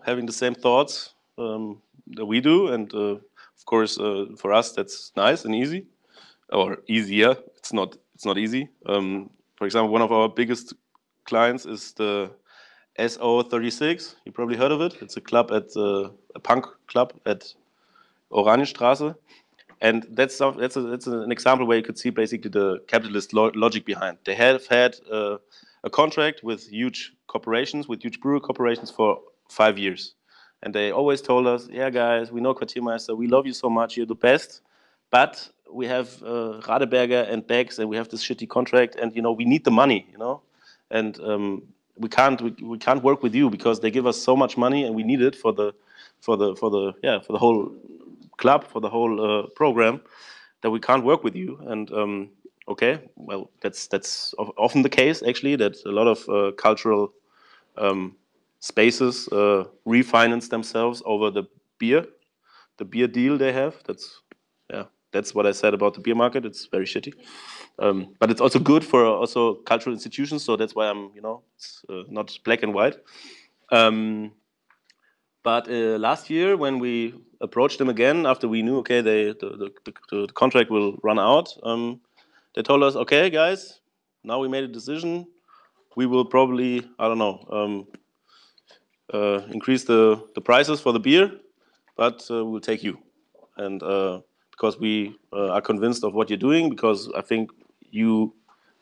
having the same thoughts that we do, and of course, for us, that's nice and easy, or easier. It's not easy. For example, one of our biggest clients is the SO36. You probably heard of it. It's a club a punk club at Oranienstraße. And that's an example where you could see basically the capitalist logic behind. They have had a contract with huge corporations, with huge brewery corporations for 5 years. And they always told us, yeah, guys, we know Quartiermeister, we love you so much, you're the best, but we have Radeberger and Becks, and we have this shitty contract, and we need the money, and we can't work with you because they give us so much money, and we need it for the whole club, for the whole program, that we can't work with you. And okay, well, that's often the case actually, that a lot of cultural spaces refinance themselves over the beer deal they have. That's what I said about the beer market. It's very shitty, but it's also good for also cultural institutions. So that's why it's not black and white. But last year, when we approached them again, after we knew, okay, the contract will run out, they told us, okay, guys, now we made a decision. We will probably, I don't know, increase the prices for the beer, but we'll take you. And because we are convinced of what you're doing, because I think you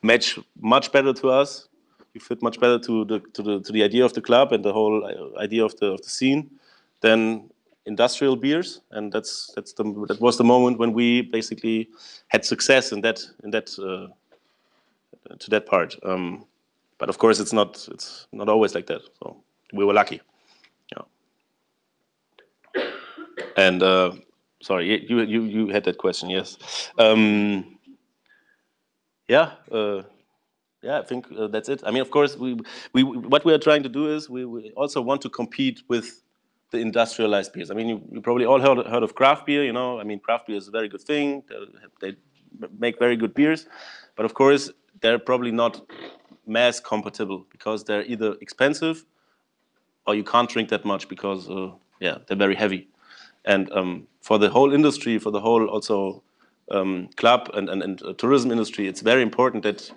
match much better to us. You fit much better to the idea of the club and the whole idea of the scene than industrial beers, and that was the moment when we basically had success in that to that part. But of course, it's not always like that. So we were lucky. Yeah. And sorry, you had that question, yes. Yeah. Yeah, I think that's it. I mean, of course, what we are trying to do is we also want to compete with the industrialized beers. I mean, you probably all heard of craft beer. I mean, craft beer is a very good thing. They make very good beers, but of course, they're probably not mass compatible because they're either expensive or you can't drink that much because they're very heavy. And for the whole industry, for the whole also club and tourism industry, it's very important that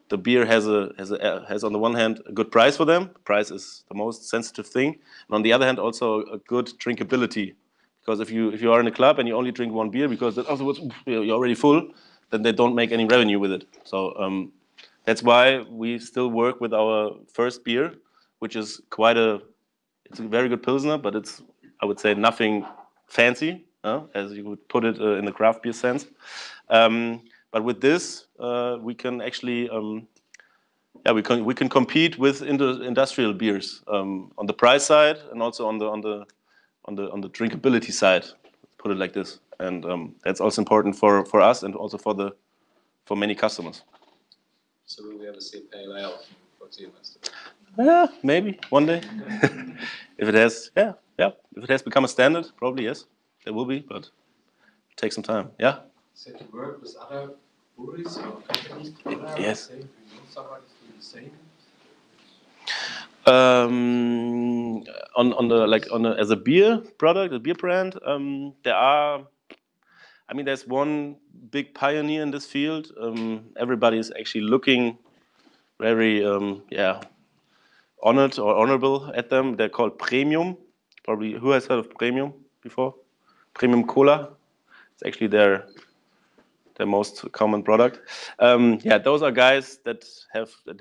the beer has on the one hand a good price for them. Price is the most sensitive thing, and on the other hand also a good drinkability. Because if you are in a club and you only drink one beer because afterwards you're already full, then they don't make any revenue with it. So that's why we still work with our first beer, which is it's a very good pilsner, but it's, I would say, nothing fancy, as you would put it in the craft beer sense. But with this, we can actually, we can compete with industrial beers on the price side and also on the drinkability side. Let's put it like this, and that's also important for us and also for many customers. So will we ever see a pale ale from Quartiermeister? Yeah, maybe one day. If it has become a standard, probably yes, there will be, but it takes some time. Yeah. Said to work with other breweries or companies together? Yes. Do you know somebody's doing the same? As a beer product, a beer brand, there's one big pioneer in this field. Everybody is actually looking very honored or honorable at them. They're called Premium. Probably, who has heard of Premium before? Premium Cola. It's actually their most common product. Those are guys that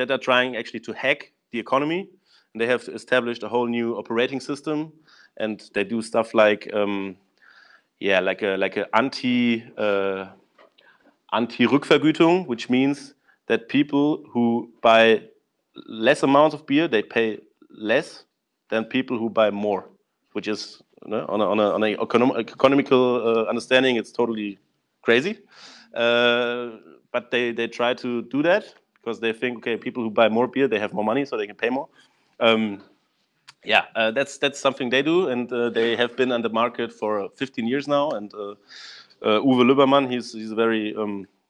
are trying actually to hack the economy, and they have established a whole new operating system, and they do stuff like like a anti-Rückvergütung, which means that people who buy less amounts of beer, they pay less than people who buy more, which is no, on a economical understanding, it's totally crazy. But they try to do that because they think, okay, people who buy more beer, they have more money, so they can pay more. Yeah, that's something they do, and they have been on the market for 15 years now. And Uwe Lübbermann, he's very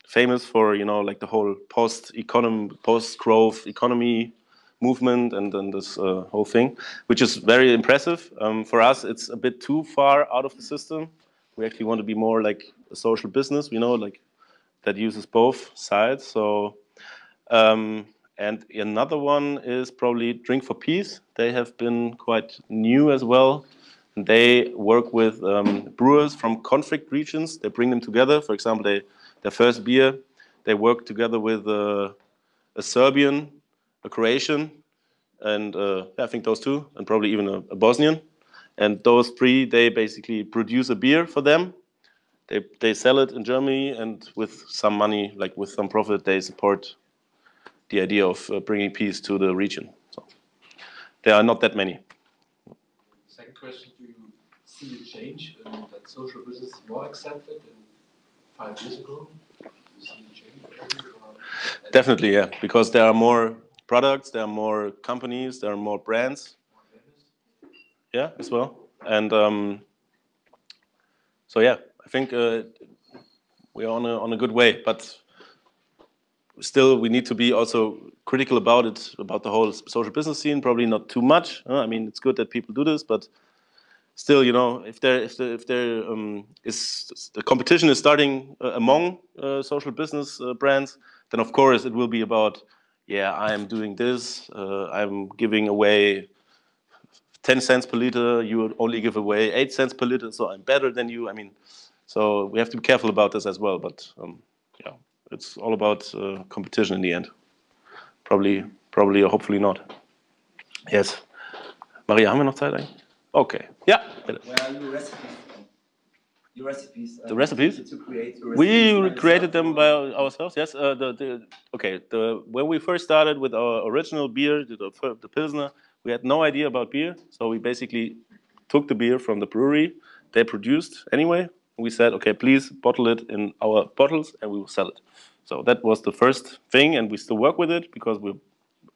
famous for like the whole post-growth economy movement and this whole thing, which is very impressive. For us, it's a bit too far out of the system. We actually want to be more like a social business, like that uses both sides. So. And another one is probably Drink for Peace. They have been quite new as well. They work with brewers from conflict regions. They bring them together. For example, their first beer, they work together with a Serbian, a Croatian, and I think those two, and probably even a Bosnian. And those three, they basically produce a beer for them. They sell it in Germany, and with some money, like with some profit, they support the idea of bringing peace to the region. So there are not that many. Second question, do you see a change in that social business is more accepted than 5 years ago? Do you see a change? Definitely, yeah, because there are more products, there are more companies, there are more brands. Yeah, as well. And so yeah, I think we are on a good way, but still, we need to be also critical about it, about the whole social business scene. Probably not too much. I mean, it's good that people do this, but still, if the competition is starting among social business brands, then of course it will be about, yeah, I am doing this. I'm giving away 10 cents per liter. You would only give away 8 cents per liter, so I'm better than you. I mean, so we have to be careful about this as well. But yeah. It's all about competition in the end. Probably or hopefully not. Yes. Maria, haben wir noch Zeit eigentlich? Okay. Yeah. Where are your recipes from? Your recipes? The recipes? To create your recipes we created them by ourselves, yes. When we first started with our original beer, the Pilsner, we had no idea about beer. So we basically took the beer from the brewery they produced anyway. We said, okay, please bottle it in our bottles and we will sell it. So that was the first thing, and we still work with it because we're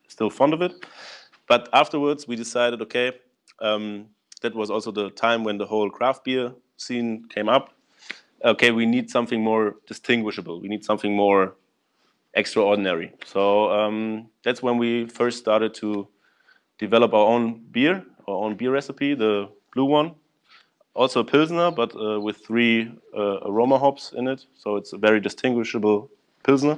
still fond of it. But afterwards, we decided, okay, that was also the time when the whole craft beer scene came up. Okay, we need something more distinguishable. We need something more extraordinary. So that's when we first started to develop our own beer recipe, the blue one. Also a Pilsner, but with 3 aroma hops in it. So it's a very distinguishable Pilsner.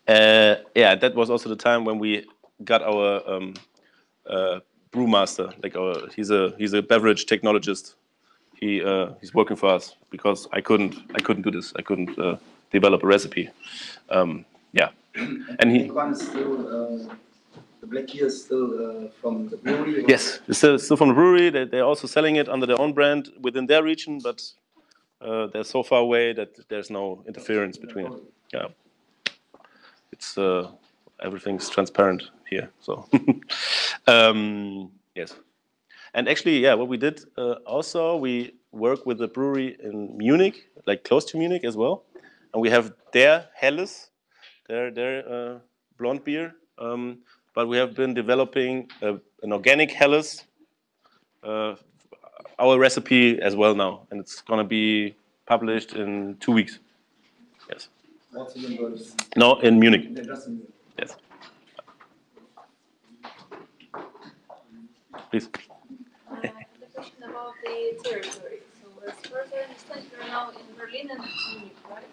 Yeah, that was also the time when we got our brewmaster. Like he's a beverage technologist. He's working for us because I couldn't do this. I couldn't develop a recipe. Yeah, and he. One is still, the black beer is still from the brewery? Yes, it's still from the brewery. They're also selling it under their own brand within their region, but they're so far away that there's no interference between it. Yeah, it's everything's transparent here. So yes, and actually, yeah, what we did also, we work with a brewery in Munich, like close to Munich as well, and we have their Helles, their blonde beer. But we have been developing an organic Helles, our recipe as well now, and it's going to be published in 2 weeks. Yes. Also in Berlin? No, in Munich. Just in Munich. Yes. Please. The question about the territory. So as far as I understand, you're now in Berlin and Munich, right?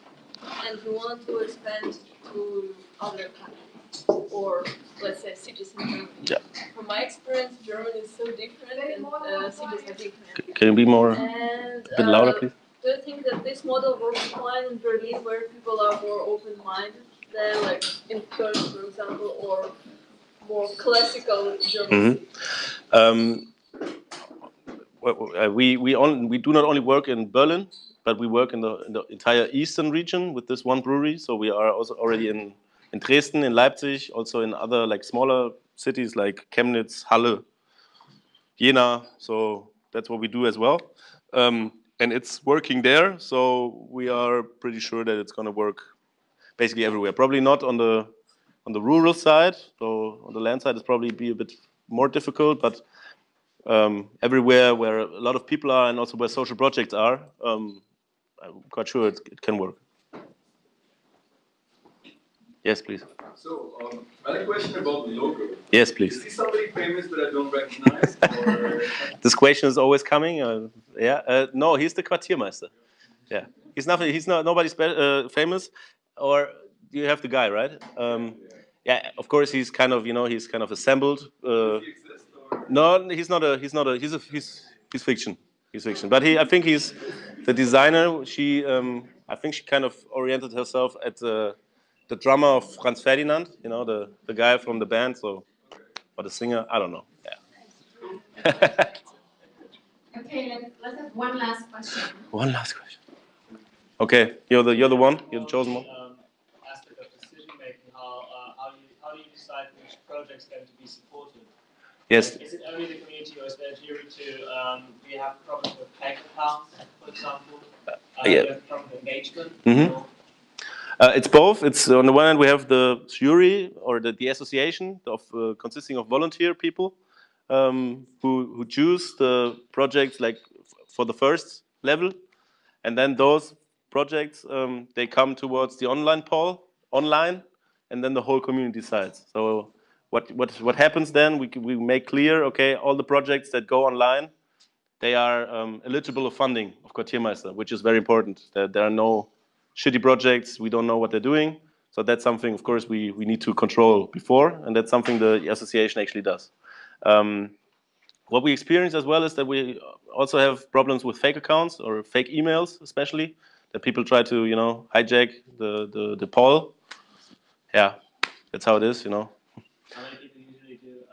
And you want to expand to other countries, or let's say cities in Germany. Yeah. From my experience, Germany is so different, and cities are different. Can you be more And, a bit louder, please? Do you think that this model works fine in Berlin, where people are more open-minded than, like in Köln, for example, or more classical German cities? We do not only work in Berlin, but we work in the entire eastern region with this one brewery. So we are also already in Dresden, in Leipzig, also in other like smaller cities like Chemnitz, Halle, Jena. So that's what we do as well. And it's working there, so we are pretty sure that it's going to work basically everywhere. Probably not on the rural side, so on the land side it's probably be a bit more difficult, but everywhere where a lot of people are and also where social projects are, I'm quite sure it can work. Yes, please. So, I had a question about the logo. Yes, please. Is he somebody famous that I don't recognize? Or? This question is always coming. No, he's the Quartiermeister. Yeah, he's nothing. He's not nobody famous. Or you have the guy, right? Yeah, of course he's kind of he's kind of assembled. Does he exist? Or? No, he's not a. He's fiction. He's fiction. But I think he's the designer. I think she kind of oriented herself at the drummer of Franz Ferdinand. You know, the guy from the band. So, or the singer. I don't know. Yeah. Okay, let's have one last question. One last question. Okay, you're the one. You're the chosen one. Aspect of decision making. How do you decide which project's going to be supported? Yes. Like, is it only the community, or is there a jury to? Do you have problems with bank accounts, for example? Do you have problem with engagement? Mm-hmm. It's both. It's on the one hand we have the jury or the association of consisting of volunteer people who choose the projects like for the first level, and then those projects they come towards the online poll and then the whole community decides. So what happens then? We make clear, okay, all the projects that go online, they are eligible of funding of Quartiermeister, which is very important. There are no shitty projects. We don't know what they're doing. So that's something, of course, we need to control before, and that's something the association actually does. What we experience as well is that we also have problems with fake accounts or fake emails, especially, that people try to, hijack the poll. Yeah, that's how it is, How many people usually do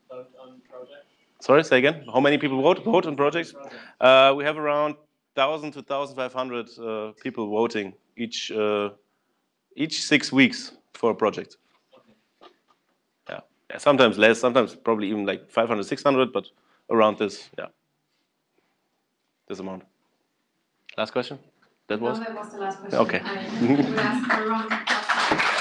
vote on projects? Sorry, say again. How many people vote on projects? We have around 1,000 to 1,500 people voting each 6 weeks for a project. Yeah, sometimes less, sometimes probably even like 500, 600, but around this, this amount. Last question? That was? No, that was the last question. Okay. I would ask for a round of applause.